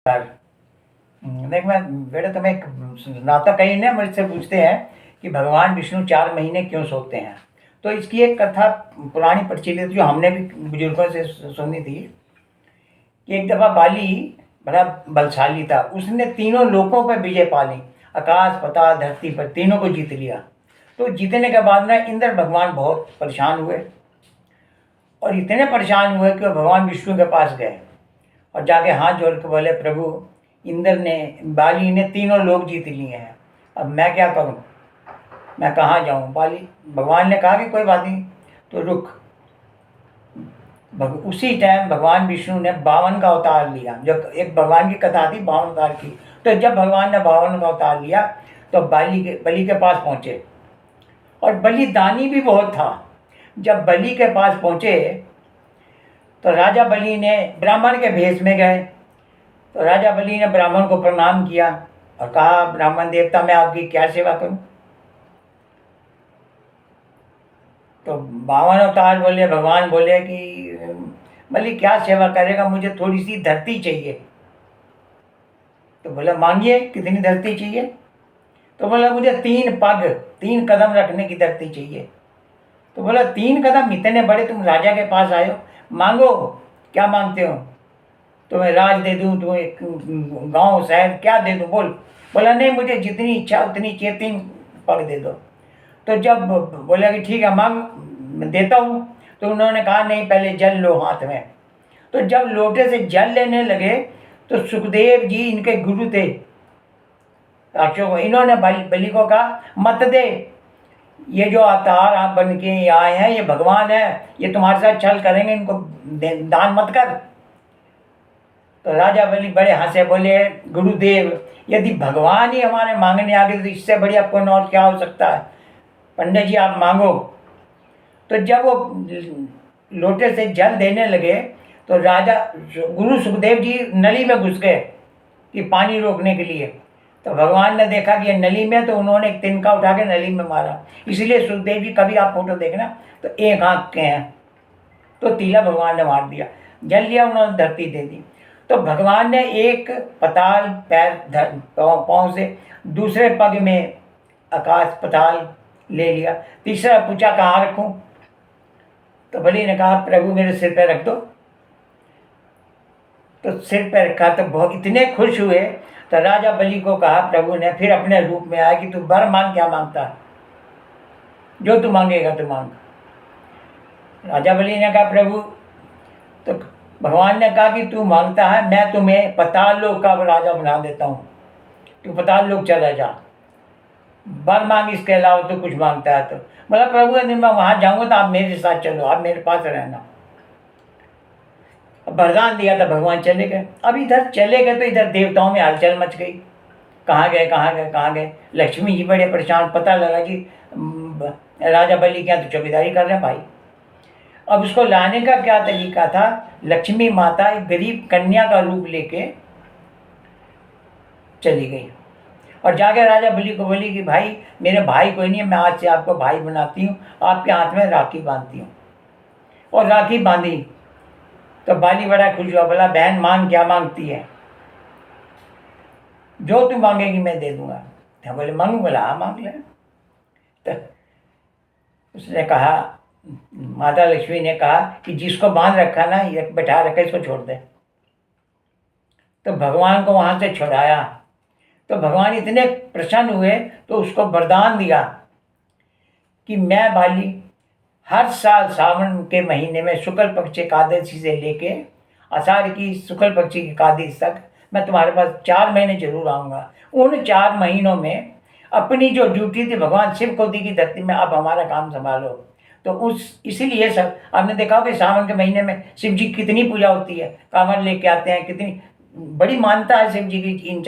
यार, देख मैं बेटा तुम्हें एक सुनाता। कहीं ना मुझसे पूछते हैं कि भगवान विष्णु 4 महीने क्यों सोते हैं। तो इसकी एक कथा पुरानी प्रचलित जो हमने भी बुजुर्गों से सुनी थी कि एक दफा बाली बड़ा बलशाली था। उसने तीनों लोकों पर विजय पा ली। आकाश पाताल धरती पर तीनों को जीत लिया। तो जीतने के बाद ना इंद्र भगवान बहुत परेशान हुए और इतने परेशान हुए कि वो भगवान विष्णु के पास गए और जाके हाथ जोड़ के बोले, प्रभु, इंद्र ने, बाली ने तीनों लोग जीत लिए हैं, अब मैं क्या करूं, मैं कहाँ जाऊं। बाली भगवान ने कहा कि कोई बात नहीं, तो रुक। उसी टाइम भगवान विष्णु ने 52 का अवतार लिया। जब एक भगवान की कथा थी 52 अवतार की, तो जब भगवान ने 52 का अवतार लिया तो बलि के पास पहुंचे और बलि दानी भी बहुत था। जब बलि के पास पहुंचे तो राजा बलि ने ब्राह्मण के भेष में गए। तो राजा बलि ने ब्राह्मण को प्रणाम किया और कहा, ब्राह्मण देवता, मैं आपकी क्या सेवा करूं। तो 52 अवतार बोले, भगवान बोले कि बलि क्या सेवा करेगा, मुझे थोड़ी सी धरती चाहिए। तो बोला, मांगिए, कितनी धरती चाहिए। तो बोला, मुझे 3 पग, 3 कदम रखने की धरती चाहिए। तो बोला, 3 कदम, इतने बड़े, तुम राजा के पास आए हो, मांगो, क्या मांगते हो। तुम्हें राज दे दूं, तुम्हें गांव शहर क्या दे दूं, बोल। बोला, नहीं, मुझे जितनी इच्छा उतनी चाहिए, 3 पग दे दो। तो जब बोला कि ठीक है, मांग, मैं देता हूँ। तो उन्होंने कहा, नहीं, पहले जल लो हाथ में। तो जब लोटे से जल लेने लगे तो सुखदेव जी इनके गुरु थे राक्षसों को, इन्होंने बलि को कहा, मत दे, ये जो अवतार आप बन के आए हैं ये भगवान है, ये तुम्हारे साथ छल करेंगे, इनको दान मत कर। तो राजा बलि बड़े हंसे, बोले, गुरुदेव, यदि भगवान ही हमारे मांगने आ गए तो इससे बढ़िया पुण्य और क्या हो सकता है। पंडित जी, आप मांगो। तो जब वो लोटे से जल देने लगे तो राजा गुरु सुखदेव जी नली में घुस गए कि पानी रोकने के लिए। तो भगवान ने देखा कि ये नली में, तो उन्होंने एक तिनका उठा के नली में मारा। इसलिए सुखदेव जी, कभी आप फोटो देखना तो एक आंख के हैं, तो तीला भगवान ने मार दिया। जल लिया, उन्होंने धरती दे दी। तो भगवान ने एक पताल पैर पाँव से, दूसरे पग में आकाश पताल ले लिया। तीसरा पूछा, कहाँ रखूं। तो बलि ने कहा, प्रभु, मेरे सिर पर रख दो। तो सिर पर रखा तो बहुत इतने खुश हुए। तो राजा बलि को कहा, प्रभु ने फिर अपने रूप में आया कि तू वर मांग, क्या मांगता है, जो तू मांगेगा तो मांग। राजा बलि ने कहा, प्रभु, तो भगवान ने कहा कि तू मांगता है, मैं तुम्हें पाताल लोक का राजा बना देता हूँ, तू पाताल लोक चला जा, वर मांग, इसके अलावा तो कुछ मांगता है तो। बोला, प्रभु, यदि मैं वहां जाऊंगा तो आप मेरे साथ चलो, आप मेरे पास रहना। वरदान दिया था, भगवान चले गए। अब इधर चले गए तो इधर देवताओं में हलचल मच गई, कहाँ गए, कहाँ गए, कहाँ गए। लक्ष्मी जी बड़े परेशान, पता लगा कि राजा बलि क्या तो चौकीदारी कर रहे हैं भाई। अब उसको लाने का क्या तरीका था, लक्ष्मी माता एक गरीब कन्या का रूप लेके चली गई और जाके राजा बलि को बोली कि भाई, मेरे भाई कोई नहीं है, मैं आज से आपको भाई बनाती हूँ, आपके हाथ में राखी बांधती हूँ। और राखी बांधी तो बाली बड़ा खुश हुआ, बोला, बहन मांग, क्या मांगती है, जो तू मांगेगी मैं दे दूंगा। तो बोले, मांगू। बोला, हाँ, मांग ले। तो उसने कहा, माता लक्ष्मी ने कहा कि जिसको बांध रखा ना, ये बैठा रखा, इसको छोड़ दे। तो भगवान को वहां से छुड़ाया। तो भगवान इतने प्रसन्न हुए तो उसको वरदान दिया कि मैं बाली हर साल सावन के महीने में शुक्ल पक्ष एकादशी से लेके आषाढ़ की शुक्ल पक्ष की एकादशी तक मैं तुम्हारे पास 4 महीने जरूर आऊँगा। उन 4 महीनों में अपनी जो ड्यूटी थी भगवान शिव को दी की धरती में, अब हमारा काम संभालो। तो इसीलिए सब आपने देखा हो कि सावन के महीने में शिव जी कितनी पूजा होती है, कांवड़ लेके आते हैं, कितनी बड़ी मान्यता है शिव जी की इन